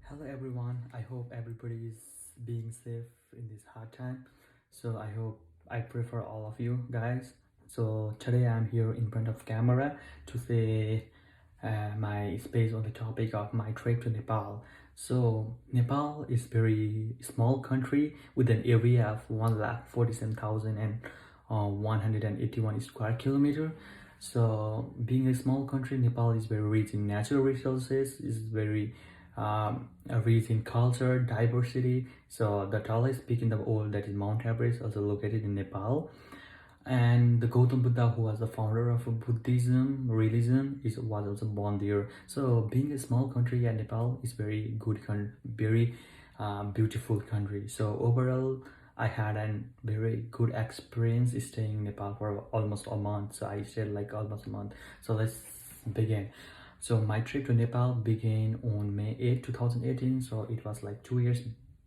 Hello everyone. I hope everybody is being safe in this hard time. So I prefer all of you guys. So today I'm here in front of camera to say my space on the topic of my trip to Nepal. So Nepal is very small country with an area of 147,181 square kilometer. So being a small country, Nepal is very rich in natural resources, is very rich in culture, diversity. So the tallest peak in the world, that is Mount Everest, also located in Nepal. And the Gautam Buddha, who was the founder of Buddhism religion, was also born there. So being a small country, yeah, Nepal is very good, very beautiful country. So overall, I had a very good experience staying in Nepal for almost a month. So I stayed like almost a month. So let's begin. So my trip to Nepal began on May 8, 2018. So it was like 2 years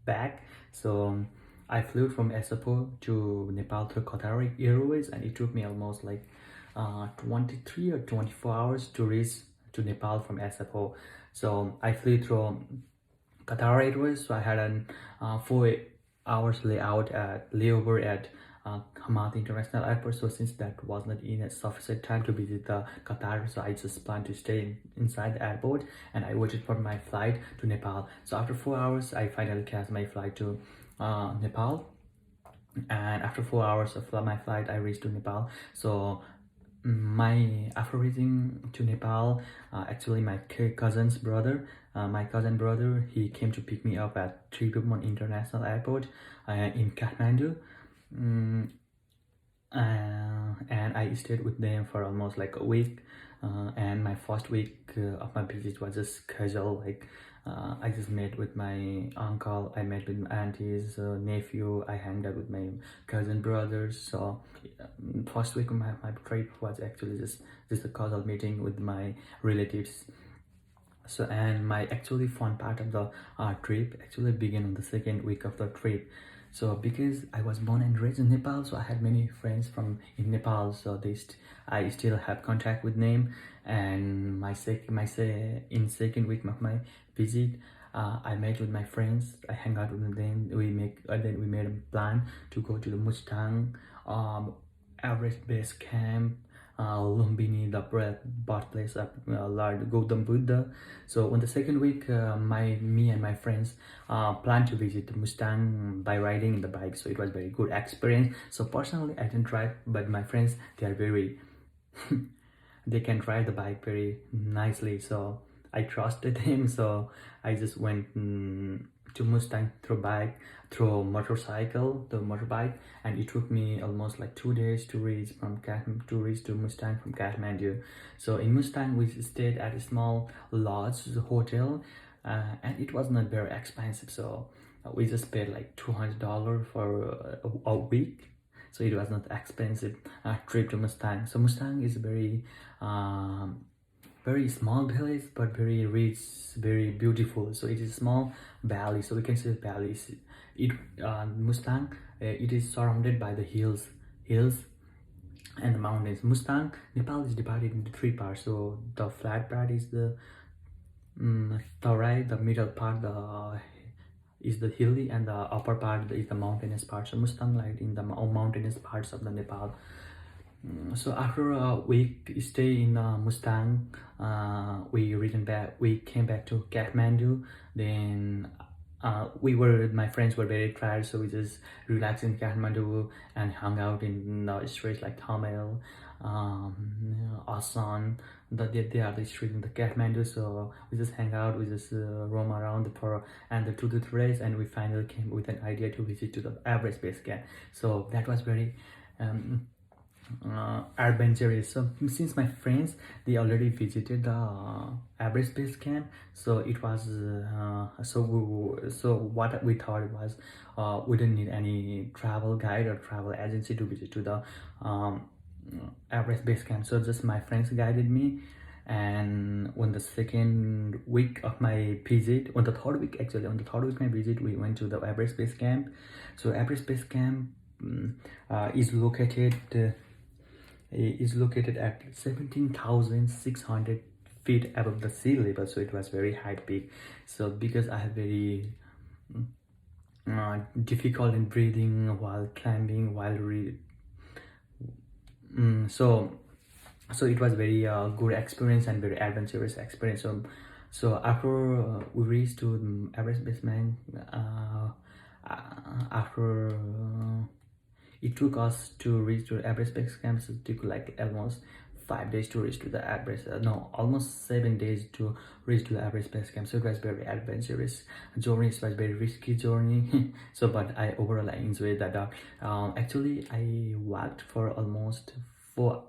back. So I flew from Asapo to Nepal through Qatar Airways, and it took me almost like 23 or 24 hours to reach to Nepal from Asapo. So I flew through Qatar Airways, so I had an 4 hours layover at Hamad International Airport. So since that was not in a sufficient time to visit the Qatar, so I just planned to stay inside the airport, and I waited for my flight to Nepal. So after 4 hours, I finally catch my flight to Nepal, and after 4 hours of my flight, I reached to Nepal. So after reaching to Nepal, actually my cousin brother, he came to pick me up at Tribhuvan International Airport in Kathmandu. Mm, and I stayed with them for almost like a week. And my first week of my visit was just casual, like I just met with my uncle, I met with my aunties, nephew, I hanged out with my cousin brothers. So first week of my trip was actually just a casual meeting with my relatives. So, and my actually fun part of the trip actually began on the second week of the trip. So because I was born and raised in Nepal, so I had many friends from in Nepal. So I still have contact with them. And in second week of my visit, I met with my friends. I hang out with them. Then we made a plan to go to the Mustang Everest Base Camp, Lumbini, the birthplace of Lord Gautam Buddha. So on the second week, me and my friends planned to visit the Mustang by riding in the bike. So it was very good experience. So personally, I didn't drive, but my friends, they are very they can ride the bike very nicely. So I trusted him. So I just went to Mustang through motorbike, and it took me almost like 2 days to reach to Mustang from Kathmandu. So in Mustang, we stayed at a small lodge hotel, and it was not very expensive. So we just paid like $200 for a week. So it was not expensive trip to Mustang. So Mustang is very small village, but very rich, very beautiful. So it is a small valley, so we can see the valleys. Mustang, it is surrounded by the hills and the mountains. Mustang, Nepal is divided into three parts. So the flat part is the Tarai, the middle part is the hilly, and the upper part is the mountainous part. So Mustang lies in the mountainous parts of the Nepal. So after a week stay in Mustang, we came back to Kathmandu. Then my friends were very tired, so we just relaxed in Kathmandu and hung out in the streets like Thamel, Asan. They are the streets in the Kathmandu. So we just hang out, we just roam around and the 2 to 3 days, and we finally came with an idea to visit to the Everest Base Camp. So that was very adventurous. So since my friends, they already visited the Everest Base Camp, so it was so what we thought was we didn't need any travel guide or travel agency to visit to the Everest Base Camp. So just my friends guided me. And on the second week of my visit, on the third week my visit, we went to the Everest Base Camp. So Everest Base Camp is located at 17,600 feet above the sea level, so it was very high peak. So because I have very difficult in breathing while climbing, while so it was very good experience and very adventurous experience. So after we reached to Everest basement, after it took us to reach to Everest base camp, so it took like almost 5 days to reach to the Everest. No, almost 7 days to reach to the Everest base camp. So it was very adventurous journey. It was very risky journey. So, but I overall I enjoyed that. Actually, I walked for almost 4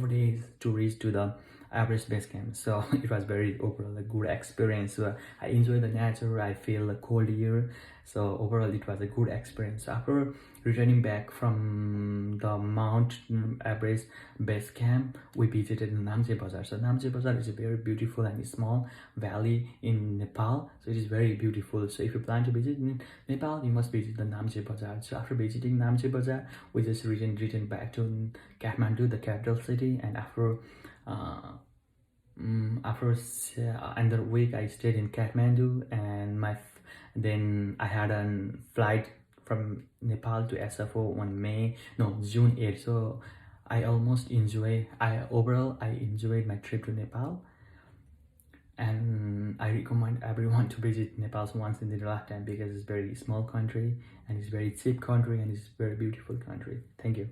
days to reach to the Everest base camp. So it was very overall a good experience. So I enjoy the nature. I feel the cold air. So overall it was a good experience. After returning back from the Mount Everest base camp, we visited Namche Bazaar. So Namche Bazaar is a very beautiful and small valley in Nepal. So it is very beautiful. So if you plan to visit in Nepal, you must visit the Namche Bazaar. So after visiting Namche Bazaar, we just returned back to Kathmandu, the capital city. And after another week I stayed in Kathmandu, and then I had a flight from Nepal to SFO on June 8th. So I overall enjoyed my trip to Nepal, and I recommend everyone to visit Nepal once in their lifetime because it's very small country and it's very cheap country and it's very beautiful country. Thank you.